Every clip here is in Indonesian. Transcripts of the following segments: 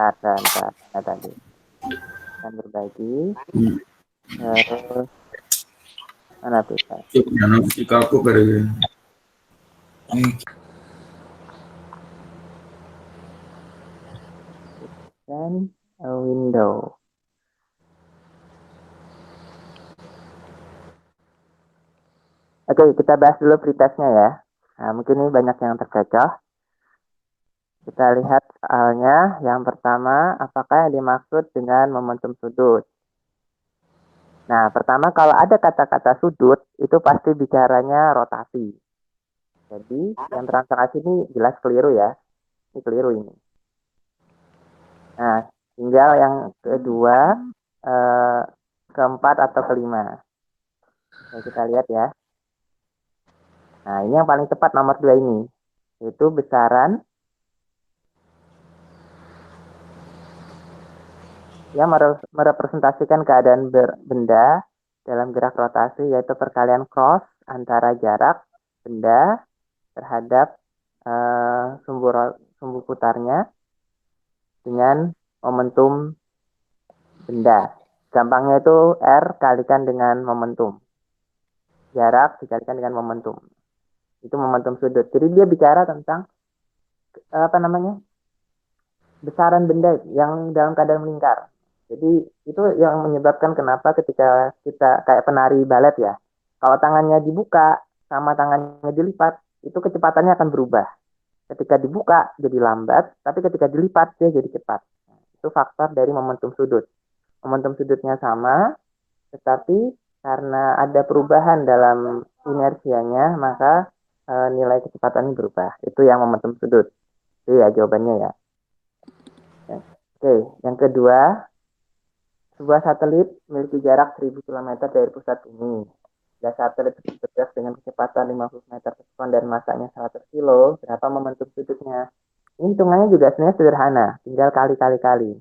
Bentar. Nah, tadi akan berbagi. Terus mana tuh? Jika aku beri Dan a window. Oke, kita bahas dulu pretestnya ya. Nah, mungkin ini banyak yang terkecoh. Kita lihat soalnya. Yang pertama, apakah yang dimaksud dengan momentum sudut? Nah, pertama kalau ada kata-kata sudut, itu pasti bicaranya rotasi. Jadi, yang transaksi ini jelas keliru ya. Ini keliru ini. Nah, tinggal yang kedua, keempat atau kelima. Oke, kita lihat ya. Nah, ini yang paling tepat nomor 2 ini. Yaitu besaran yang merepresentasikan keadaan benda dalam gerak rotasi, yaitu perkalian cross antara jarak benda terhadap sumbu putarnya dengan momentum benda. Gampangnya itu R kalikan dengan momentum. Jarak dikalikan dengan momentum. Itu momentum sudut. Jadi dia bicara tentang besaran benda yang dalam keadaan melingkar. Jadi itu yang menyebabkan kenapa ketika kita kayak penari balet ya, kalau tangannya dibuka sama tangannya dilipat, itu kecepatannya akan berubah. Ketika dibuka jadi lambat, tapi ketika dilipat dia jadi cepat. Itu faktor dari momentum sudut. Momentum sudutnya sama, tetapi karena ada perubahan dalam inersianya, maka nilai kecepatannya berubah. Itu yang momentum sudut. Itu ya jawabannya ya. Oke, yang kedua, sebuah satelit memiliki jarak 1000 km dari pusat bumi. Jika satelit bergerak dengan kecepatan 50 meter per sekon dan masanya 100 kilo, berapa momentum sudutnya? Ini hitungannya juga sebenarnya sederhana, tinggal kali.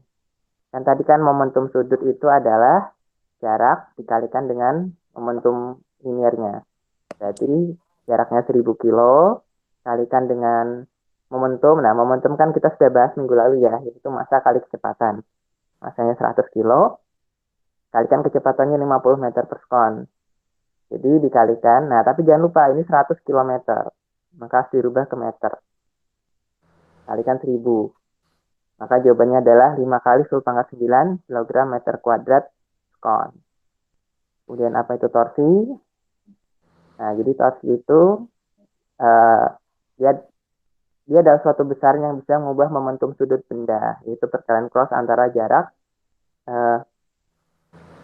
Dan tadi kan momentum sudut itu adalah jarak dikalikan dengan momentum linearnya. Jadi jaraknya 1000 kilo kalikan dengan momentum. Nah, momentum kan kita sudah bahas minggu lalu ya, yaitu massa kali kecepatan. Massanya 100 kilo, kalikan kecepatannya 50 meter per sekon. Jadi dikalikan, nah tapi jangan lupa ini 100 km. Maka harus dirubah ke meter. Kalikan 1000. Maka jawabannya adalah 5 kali 10 pangkat 9 kg meter kuadrat sekon. Kemudian apa itu torsi? Nah, jadi torsi itu dia adalah suatu besar yang bisa mengubah momentum sudut benda, yaitu perkalian cross antara jarak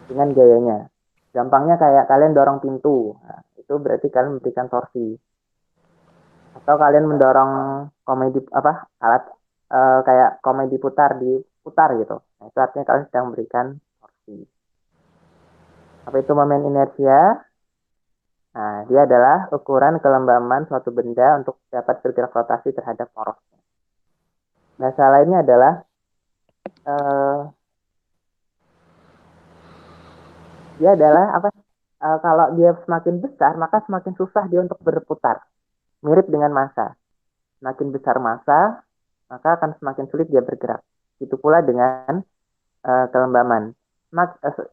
dengan gayanya. Gampangnya kayak kalian dorong pintu, nah, itu berarti kalian memberikan torsi. Atau kalian mendorong komedi alat kayak komedi diputar gitu. Nah, itu artinya kalian sedang memberikan torsi. Apa itu momen inersia? Nah, dia adalah ukuran kelembaban suatu benda untuk dapat bergerak rotasi terhadap porosnya. Bahasa lainnya adalah dia adalah kalau dia semakin besar, maka semakin susah dia untuk berputar. Mirip dengan massa. Semakin besar massa, maka akan semakin sulit dia bergerak. Itu pula dengan kelembaban.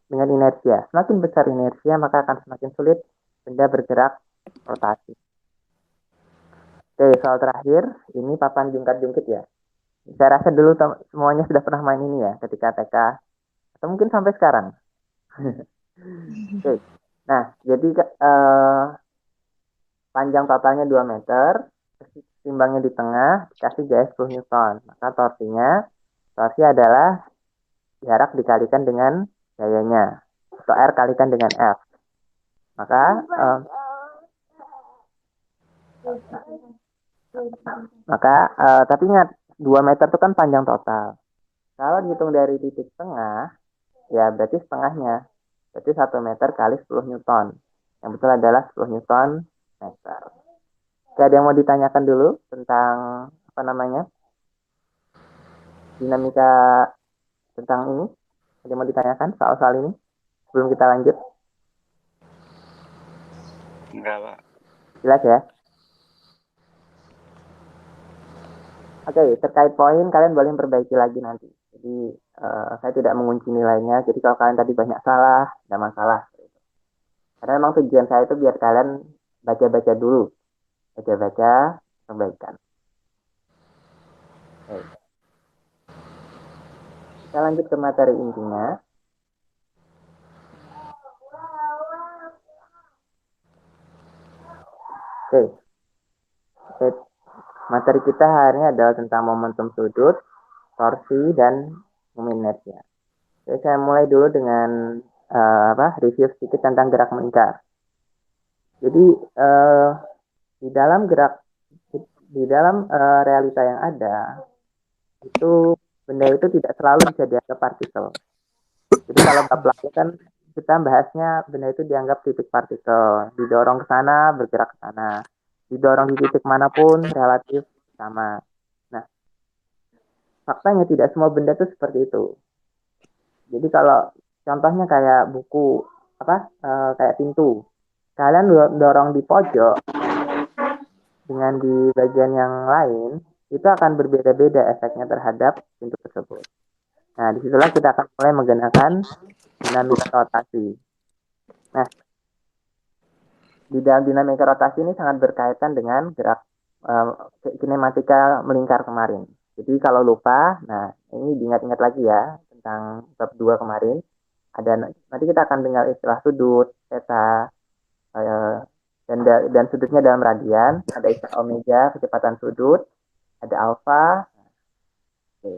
Dengan inersia. Semakin besar inersia, maka akan semakin sulit benda bergerak rotasi. Oke, soal terakhir. Ini papan jungkat-jungkit ya. Saya rasa dulu semuanya sudah pernah main ini ya, ketika TK. Atau mungkin sampai sekarang. Oke. Nah, jadi panjang totalnya 2 meter, timbangnya di tengah, dikasih gaya 10 Newton. Maka torsi adalah jarak dikalikan dengan gayanya. Atau R kalikan dengan F. Tapi ingat, 2 meter itu kan panjang total. Kalau dihitung dari titik tengah, ya berarti setengahnya. Berarti 1 meter kali 10 Newton. Yang betul adalah 10 Newton meter. Oke, ada yang mau ditanyakan dulu tentang dinamika tentang ini? Ada yang mau ditanyakan soal-soal ini sebelum kita lanjut? Enggak, Pak. Jelas ya? Oke, terkait poin kalian boleh perbaiki lagi nanti. Jadi saya tidak mengunci nilainya. Jadi kalau kalian tadi banyak salah, tidak masalah. Karena memang tujuan saya itu biar kalian baca-baca dulu, baca-baca perbaikan. Oke. Kita lanjut ke materi intinya. Oke. Oke. Materi kita hari ini adalah tentang momentum sudut, torsi, dan inersia. Oke, saya mulai dulu dengan review sedikit tentang gerak melingkar. Jadi di dalam realita yang ada itu benda itu tidak selalu bisa dianggap partikel. Jadi kalau bab lalu kan kita bahasnya benda itu dianggap titik partikel, didorong ke sana, bergerak ke sana, didorong di titik manapun relatif sama. Nah, faktanya tidak semua benda itu seperti itu. Jadi kalau contohnya kayak buku kayak pintu, kalian dorong di pojok dengan di bagian yang lain itu akan berbeda-beda efeknya terhadap pintu tersebut. Nah, disitulah kita akan mulai menggunakan dinamika rotasi. Nah, di dalam dinamika rotasi ini sangat berkaitan dengan gerak kinematika melingkar kemarin. Jadi kalau lupa, nah ini diingat-ingat lagi ya tentang bab 2 kemarin. Nanti kita akan dengar istilah sudut, theta, dan sudutnya dalam radian. Ada istilah omega, kecepatan sudut, ada alfa. Oke.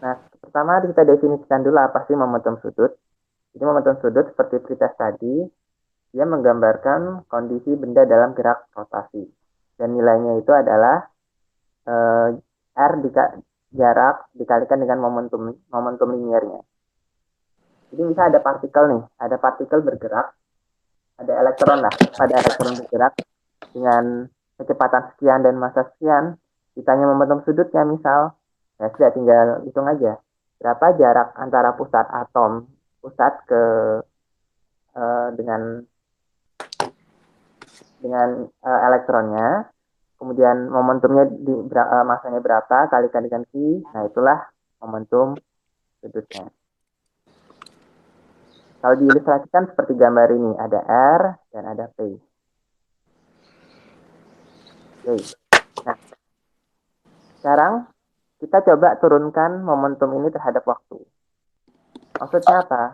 Nah, pertama kita definisikan dulu apa sih momentum sudut. Jadi momentum sudut seperti pretest tadi, dia menggambarkan kondisi benda dalam gerak rotasi. Dan nilainya itu adalah R jarak dikalikan dengan momentum liniernya. Jadi bisa ada partikel bergerak, ada elektron bergerak dengan kecepatan sekian dan massa sekian. Ditanya momentum sudutnya misal, ya sudah tinggal hitung aja. Berapa jarak antara pusat ke dengan elektronnya, kemudian momentumnya masanya berapa kalikan dengan Q, nah itulah momentum sudutnya. Kalau diilustrasikan seperti gambar ini, ada R dan ada P. Oke. Nah, sekarang kita coba turunkan momentum ini terhadap waktu. Maksudnya apa?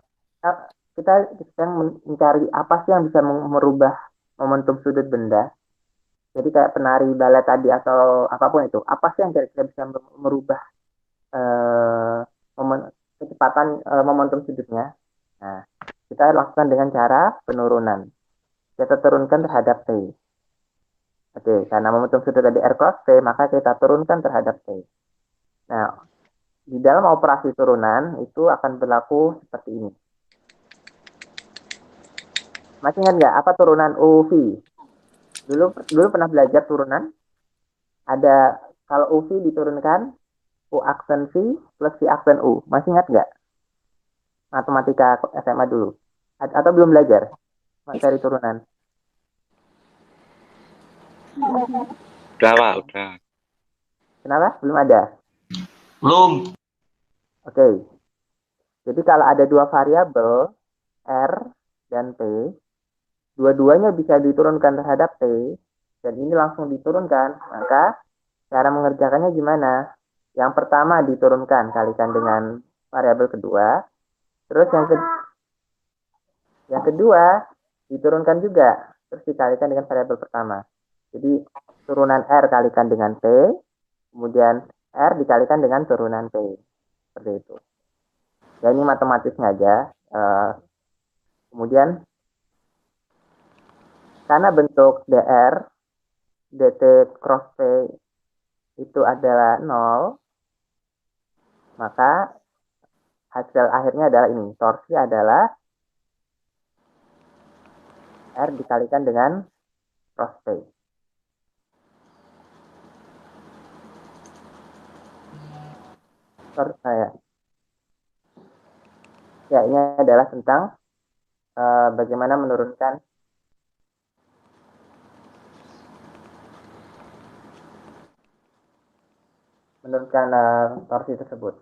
Kita sedang mencari apa sih yang bisa merubah momentum sudut benda. Jadi kayak penari balet tadi atau apapun itu, apa sih yang kira-kira bisa merubah kecepatan momentum sudutnya? Nah, kita lakukan dengan cara penurunan. Kita turunkan terhadap T. Oke, karena momentum sudut tadi R cross T, maka kita turunkan terhadap T. Nah, di dalam operasi turunan itu akan berlaku seperti ini. Masih ingat nggak apa turunan UV? Dulu pernah belajar turunan? Ada kalau UV diturunkan U aksen V plus V aksen U. Masih ingat nggak? Matematika SMA dulu. Atau belum belajar materi turunan? Udah, Pak, udah. Kenapa? Belum ada? Belum. Oke. Jadi kalau ada dua variabel R dan P, dua-duanya bisa diturunkan terhadap T, dan ini langsung diturunkan, maka cara mengerjakannya gimana? Yang pertama diturunkan kalikan dengan variabel kedua, terus yang kedua diturunkan juga, terus dikalikan dengan variabel pertama. Jadi turunan R kalikan dengan P, kemudian R dikalikan dengan turunan P. Seperti itu. Ya ini matematisnya aja. Kemudian karena bentuk dr, dt cross P itu adalah 0, maka hasil akhirnya adalah ini. Torsi adalah R dikalikan dengan cross P. Ya, ini adalah tentang bagaimana menurunkan menurunkan torsi tersebut?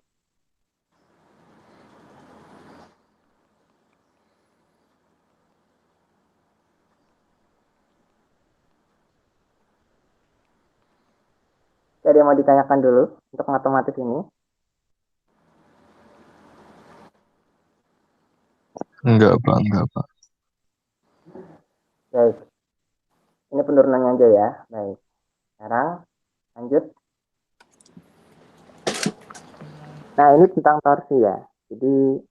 Ada yang mau ditanyakan dulu untuk matematis ini? Enggak, Pak. Enggak, Pak. Baik. Ini penurunannya aja ya. Baik. Sekarang lanjut. Nah, ini tentang torsi ya. Jadi,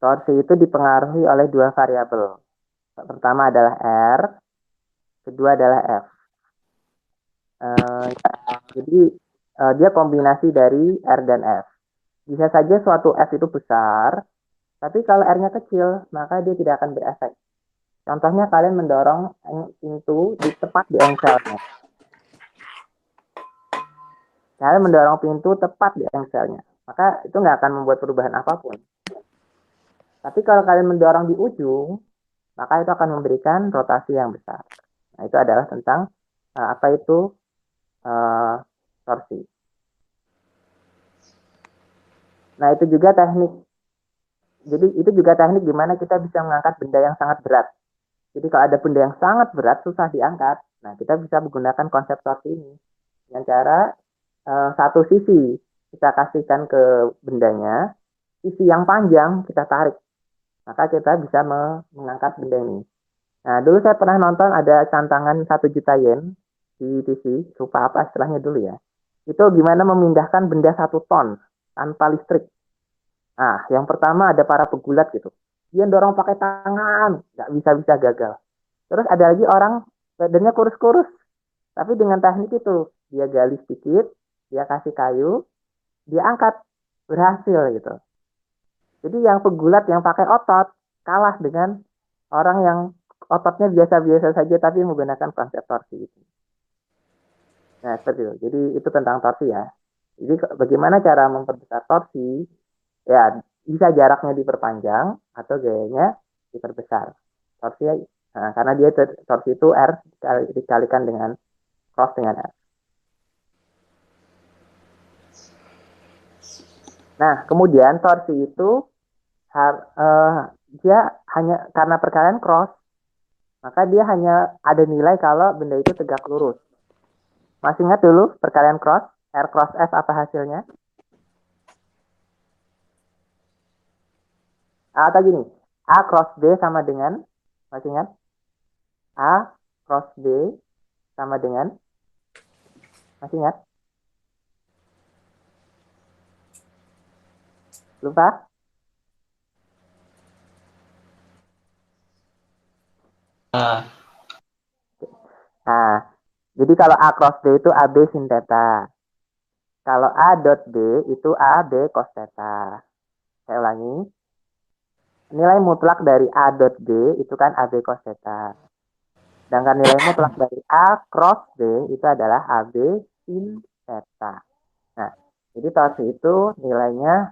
torsi itu dipengaruhi oleh dua variabel. Pertama adalah R, kedua adalah F. Jadi, dia kombinasi dari R dan F. Bisa saja suatu F itu besar, tapi kalau R-nya kecil, maka dia tidak akan berefek. Contohnya kalian mendorong pintu tepat di engselnya. Kalian mendorong pintu tepat di engselnya, maka itu nggak akan membuat perubahan apapun. Tapi kalau kalian mendorong di ujung, maka itu akan memberikan rotasi yang besar. Nah, itu adalah tentang apa itu torsi. Nah, itu juga teknik. Jadi itu juga teknik di mana kita bisa mengangkat benda yang sangat berat. Jadi kalau ada benda yang sangat berat, susah diangkat. Nah, kita bisa menggunakan konsep torsi ini. Dengan cara satu sisi kita kasihkan ke bendanya, sisi yang panjang kita tarik. Maka kita bisa mengangkat benda ini. Nah, dulu saya pernah nonton ada tantangan 1 juta yen di TV, lupa apa istilahnya dulu ya. Itu gimana memindahkan benda 1 ton tanpa listrik. Nah, yang pertama ada para pegulat gitu. Dia dorong pakai tangan, nggak bisa-bisa gagal. Terus ada lagi orang badannya kurus-kurus, tapi dengan teknik itu dia gali sedikit, dia kasih kayu, dia angkat, berhasil gitu. Jadi yang pegulat yang pakai otot kalah dengan orang yang ototnya biasa-biasa saja tapi menggunakan konsep torsi itu. Nah, seperti itu. Jadi itu tentang torsi ya. Jadi bagaimana cara memperbesar torsi? Ya, bisa jaraknya diperpanjang atau gayanya diperbesar. Torsi, nah, karena dia torsi itu R dikalikan dengan cross dengan R. Nah, kemudian torsi itu dia hanya karena perkalian cross, maka dia hanya ada nilai kalau benda itu tegak lurus. Masih ingat dulu perkalian cross, R cross F apa hasilnya? Atau gini, A cross B sama dengan, masih ingat? A cross B sama dengan, masih ingat? Lupa? Ah, Nah, jadi kalau A cross B itu AB sin theta. Kalau A dot B itu AB cos theta. Saya ulangi. Nilai mutlak dari A dot B itu kan AB cos theta. Sedangkan nilai mutlak dari A cross B itu adalah AB sin theta. Nah, jadi torsi itu nilainya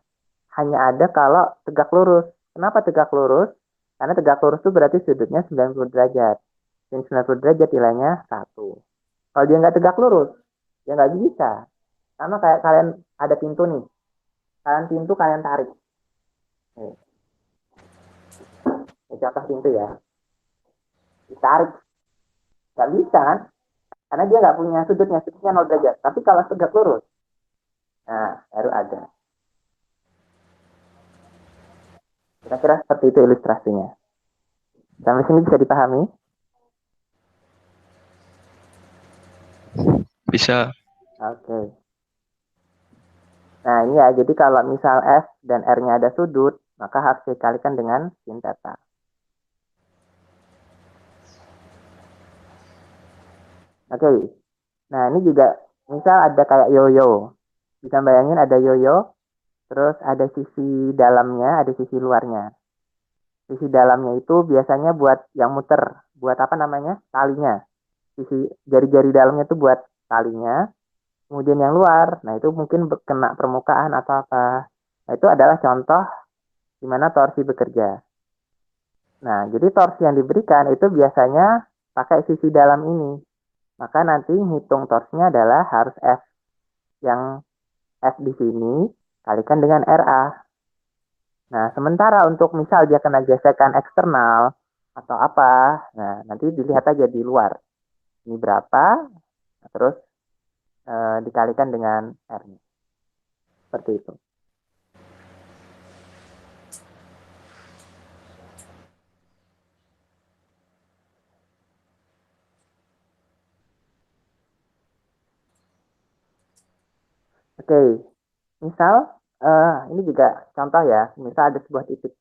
hanya ada kalau tegak lurus. Kenapa tegak lurus? Karena tegak lurus itu berarti sudutnya 90 derajat. Sin 90 derajat nilainya 1. Kalau dia nggak tegak lurus, ya nggak bisa. Sama kayak kalian ada pintu nih. Kalian tarik. Nih, ini contoh pintu ya. Ditarik. Nggak bisa kan? Karena dia nggak punya sudutnya 0 derajat. Tapi kalau tegak lurus, nah baru ada. Kira-kira seperti itu ilustrasinya. Sampai sini bisa dipahami? Bisa. Oke. Nah ini ya, jadi kalau misal F dan R-nya ada sudut, maka harus dikalikan dengan sin theta. Oke. Nah ini juga misal ada kayak yoyo. Bisa bayangin ada yoyo, terus ada sisi dalamnya, ada sisi luarnya. Sisi dalamnya itu biasanya buat yang muter, buat apa namanya? Talinya. Sisi jari-jari dalamnya itu buat talinya. Kemudian yang luar, nah itu mungkin kena permukaan atau apa. Nah itu adalah contoh di mana torsi bekerja. Nah, jadi torsi yang diberikan itu biasanya pakai sisi dalam ini. Maka nanti hitung torsinya adalah harus F yang F di sini kalikan dengan RA. Nah, sementara untuk misal dia kena gesekan eksternal atau apa, nah nanti dilihat aja di luar. Ini berapa, terus dikalikan dengan R-nya. Seperti itu. Oke, misal ini juga contoh ya, misal ada sebuah titik,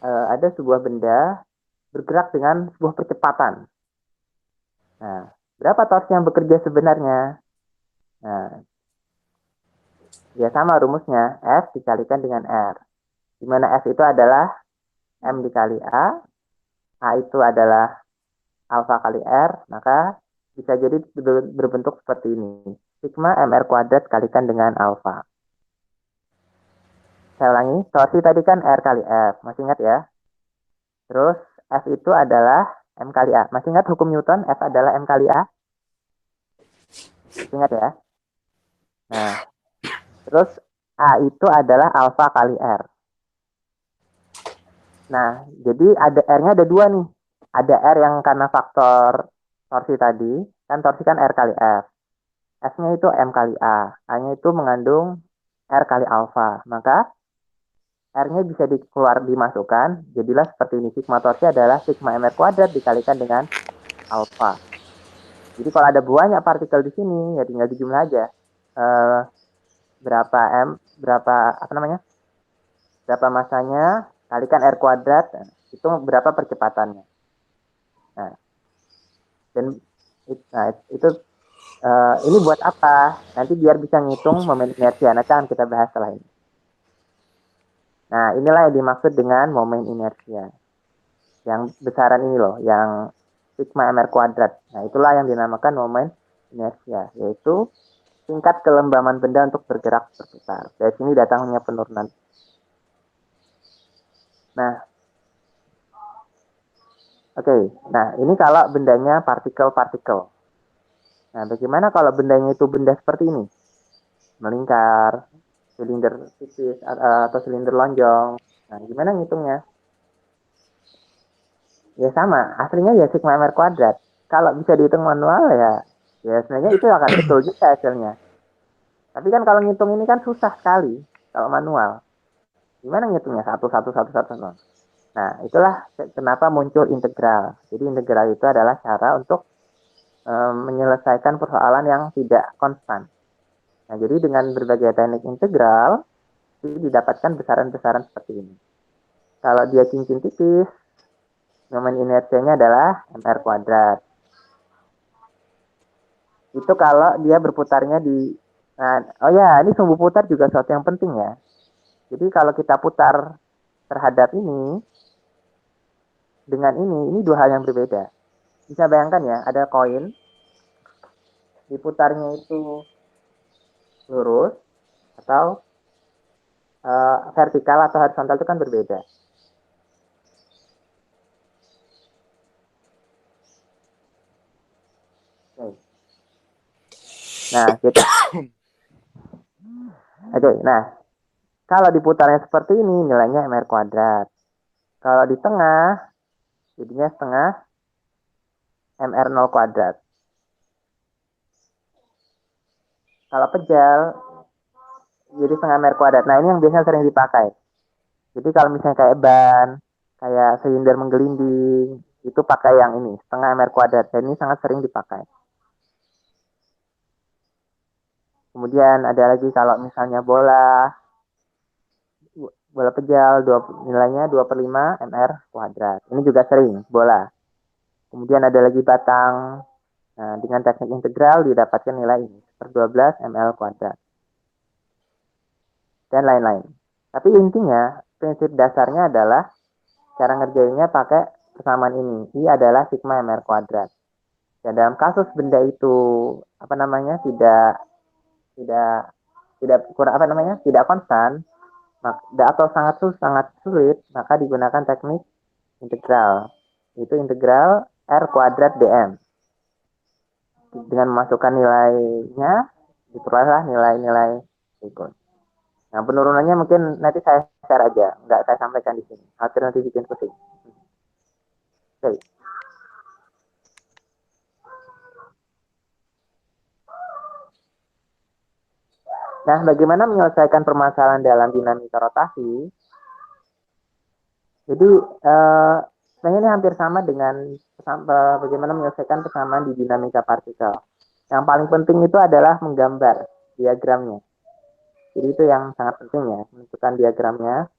ada sebuah benda bergerak dengan sebuah percepatan. Nah, berapa torsi yang bekerja sebenarnya? Nah, ya sama rumusnya, F dikalikan dengan R. Di mana F itu adalah M dikali A itu adalah alfa kali R, maka bisa jadi berbentuk seperti ini. Sigma MR kuadrat kalikan dengan alfa. Saya ulangi, torsi tadi kan R kali F, masih ingat ya? Terus F itu adalah M kali A. Masih ingat hukum Newton, F adalah M kali A? Masih ingat ya? Nah, terus A itu adalah alfa kali R. Nah, jadi ada R-nya ada dua nih. Ada R yang karena faktor torsi tadi, kan torsi kan R kali F. F-nya itu M kali A. A-nya itu mengandung R kali alfa. Maka R-nya bisa dimasukkan. Jadilah seperti ini. Sigma torsi adalah sigma MR kuadrat dikalikan dengan alfa. Jadi kalau ada banyak partikel di sini, ya tinggal dijumlah aja. Berapa berapa masanya, kalikan R kuadrat, itu berapa percepatannya. Nah, dan itu ini buat apa? Nanti biar bisa ngitung momen inersia. Nanti akan kita bahas setelah ini. Nah, inilah yang dimaksud dengan momen inersia. Yang besaran ini loh, yang sigma MR kuadrat. Nah, itulah yang dinamakan momen inersia, yaitu tingkat kelembaman benda untuk bergerak berputar. Dari sini datangnya penurunan. Nah, oke. Nah, ini kalau bendanya partikel-partikel. Nah, bagaimana kalau bendanya itu benda seperti ini? Melingkar, silinder tipis, atau silinder lonjong. Nah, gimana ngitungnya? Ya sama, aslinya ya sigma MR kuadrat. Kalau bisa dihitung manual ya sebenarnya itu akan betul juga hasilnya. Tapi kan kalau ngitung ini kan susah sekali kalau manual. Gimana ngitungnya? Satu, satu, satu, satu. Nah, itulah kenapa muncul integral. Jadi integral itu adalah cara untuk menyelesaikan persoalan yang tidak konstan. Nah, jadi dengan berbagai teknik integral, didapatkan besaran-besaran seperti ini. Kalau dia cincin tipis, momen inersianya adalah MR kuadrat. Itu kalau dia berputarnya di... Nah, oh ya, ini sumbu putar juga sesuatu yang penting ya. Jadi kalau kita putar terhadap ini, dengan ini dua hal yang berbeda. Bisa bayangkan ya, ada koin, diputarnya itu lurus, atau vertikal atau horizontal itu kan berbeda. Nah, kita nah kalau diputarnya seperti ini nilainya MR kuadrat. Kalau di tengah jadinya setengah MR0 kuadrat. Kalau pejal jadi setengah MR kuadrat. Nah, ini yang biasanya sering dipakai. Jadi kalau misalnya kayak ban, kayak silinder menggelinding, itu pakai yang ini, setengah MR kuadrat. Dan ini sangat sering dipakai. Kemudian ada lagi kalau misalnya bola pejal, nilainya 2/5 MR kuadrat. Ini juga sering, bola. Kemudian ada lagi batang. Nah, dengan teknik integral didapatkan nilai ini, 1/12 ml kuadrat. Dan lain-lain. Tapi intinya, prinsip dasarnya adalah cara ngerjainnya pakai persamaan ini. I adalah sigma MR kuadrat. Dan dalam kasus benda itu tidak konstan atau sangat sulit, maka digunakan teknik integral. Itu integral R kuadrat dm. Dengan memasukkan nilainya Itulah nilai-nilai berikut. Nah, penurunannya mungkin nanti saya share aja, nggak saya sampaikan di sini. Khawatir nanti bikin pusing. Oke. Nah, bagaimana menyelesaikan permasalahan dalam dinamika rotasi? Jadi, sebenarnya ini hampir sama dengan bagaimana menyelesaikan persamaan di dinamika partikel. Yang paling penting itu adalah menggambar diagramnya. Jadi itu yang sangat penting ya, menentukan diagramnya,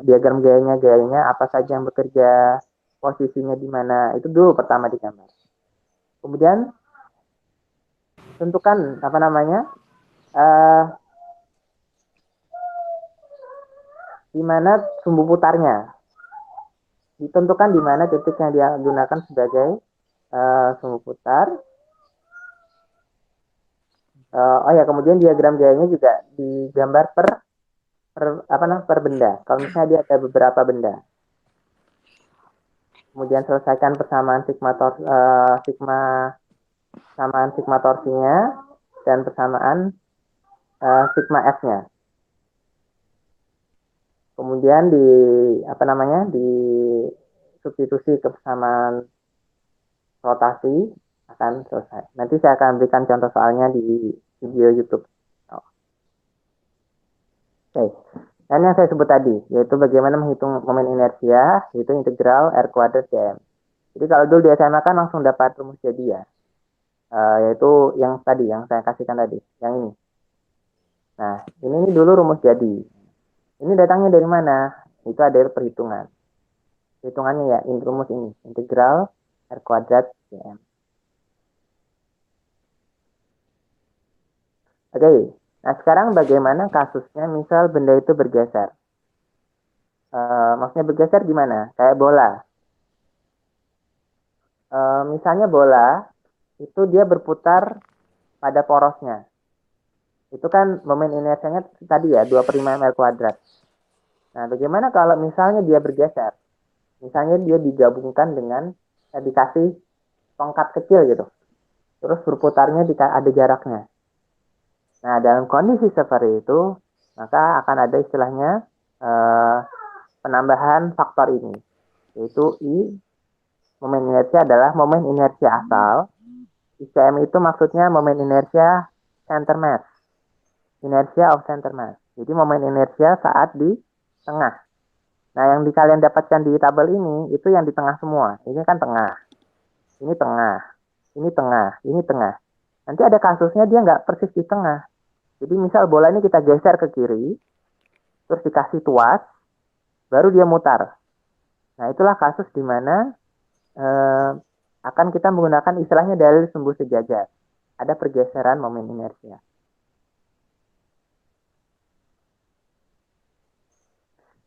diagram gayanya apa saja yang bekerja, posisinya di mana, itu dulu pertama digambar. Kemudian tentukan apa namanya, di mana sumbu putarnya, ditentukan di mana titik yang dia gunakan sebagai sumbu putar. Oh ya, kemudian diagram gayanya juga digambar per benda. Kalau misalnya dia ada beberapa benda. Kemudian selesaikan persamaan sigma torsinya dan persamaan sigma F-nya. Kemudian di substitusi ke persamaan rotasi akan selesai. Nanti saya akan berikan contoh soalnya di video YouTube. Oke. Dan yang saya sebut tadi, yaitu bagaimana menghitung momen inersia, yaitu integral R kuadrat Cm. Jadi kalau dulu di SMA kan langsung dapat rumus jadi ya, yaitu yang tadi, yang saya kasihkan tadi, yang ini. Nah, ini dulu rumus jadi. Ini datangnya dari mana? Itu ada perhitungan. Hitungannya ya, rumus ini, integral R kuadrat Cm. Oke. Nah, sekarang bagaimana kasusnya misal benda itu bergeser? Maksudnya bergeser gimana? Kayak bola. Misalnya bola, itu dia berputar pada porosnya. Itu kan momen inersianya tadi ya, 2/5 ml kuadrat. Nah, bagaimana kalau misalnya dia bergeser? Misalnya dia digabungkan dengan, dikasih tongkat kecil gitu. Terus berputarnya ada jaraknya. Nah, dalam kondisi seperti itu, maka akan ada istilahnya penambahan faktor ini, yaitu I. Momen inersia adalah momen inersia asal. ICM itu maksudnya momen inersia center mass. Inersia of center mass. Jadi momen inersia saat di tengah. Nah, yang kalian dapatkan di tabel ini, itu yang di tengah semua. Ini kan tengah. Ini tengah. Ini tengah. Ini tengah. Nanti ada kasusnya dia nggak persis di tengah. Jadi misal bola ini kita geser ke kiri, terus dikasih tuas, baru dia mutar. Nah, itulah kasus di mana akan kita menggunakan istilahnya dalil sumbu sejajar. Ada pergeseran momen inersia.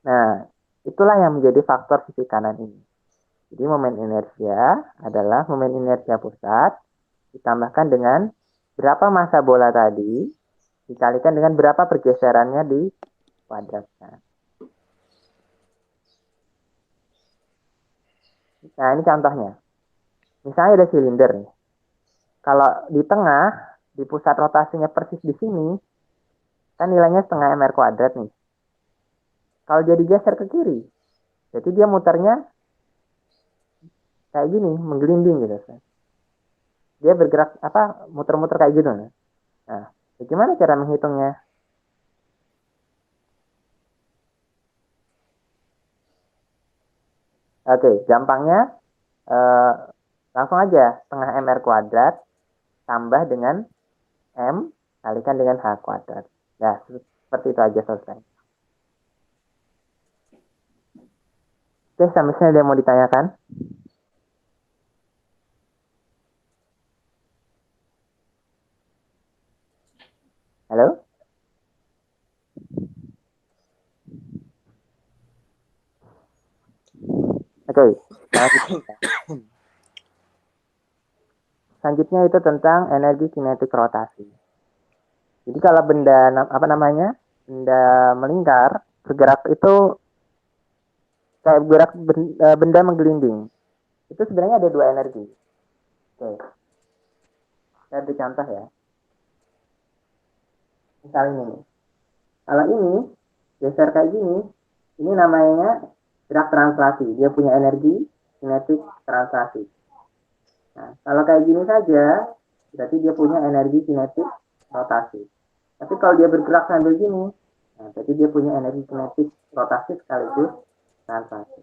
Nah, itulah yang menjadi faktor sisi kanan ini. Jadi momen inersia adalah momen inersia pusat ditambahkan dengan berapa massa bola tadi dikalikan dengan berapa pergeserannya di kuadratkan. Nah, ini contohnya. Misalnya ada silinder nih. Kalau di tengah, di pusat rotasinya persis di sini, kan nilainya setengah mr kuadrat nih. Kalau dia digeser ke kiri, jadi dia muternya kayak gini, menggelinding gitu. Dia bergerak muter-muter kayak gitu. Nah, bagaimana cara menghitungnya? Oke, gampangnya langsung aja setengah mr kuadrat tambah dengan m kalikan dengan h kuadrat. Ya, seperti itu aja selesai. Oke, sampai sini ada yang mau ditanyakan? Halo? Oke, selanjutnya itu tentang energi kinetik rotasi. Jadi kalau benda benda melingkar, bergerak itu kayak bergerak benda menggelinding. Itu sebenarnya ada dua energi. Oke. Saya beri contoh ya. Misal ini nih. Kalau ini geser kayak gini, ini namanya gerak translasi. Dia punya energi kinetik translasi. Nah, kalau kayak gini saja, berarti dia punya energi kinetik rotasi. Tapi kalau dia bergerak sambil gini, nah, berarti dia punya energi kinetik rotasi sekaligus translasi.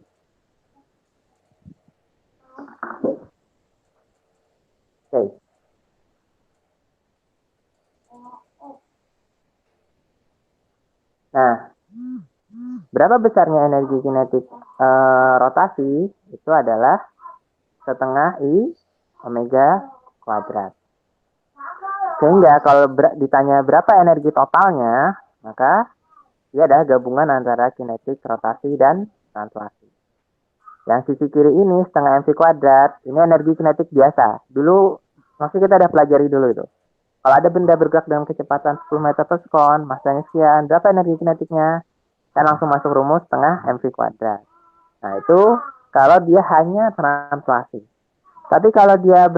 Oke. Nah, berapa besarnya energi kinetik rotasi? Itu adalah setengah I omega kuadrat. Sehingga kalau ditanya berapa energi totalnya, maka dia adalah gabungan antara kinetik rotasi dan translasi. Yang sisi kiri ini setengah mv kuadrat, ini energi kinetik biasa. Dulu, masih kita udah pelajari dulu itu. Kalau ada benda bergerak dengan kecepatan 10 meter per sekon, masanya sekian, berapa energi kinetiknya? Kan langsung masuk rumus setengah mv kuadrat. Nah itu kalau dia hanya translasi. Tapi kalau dia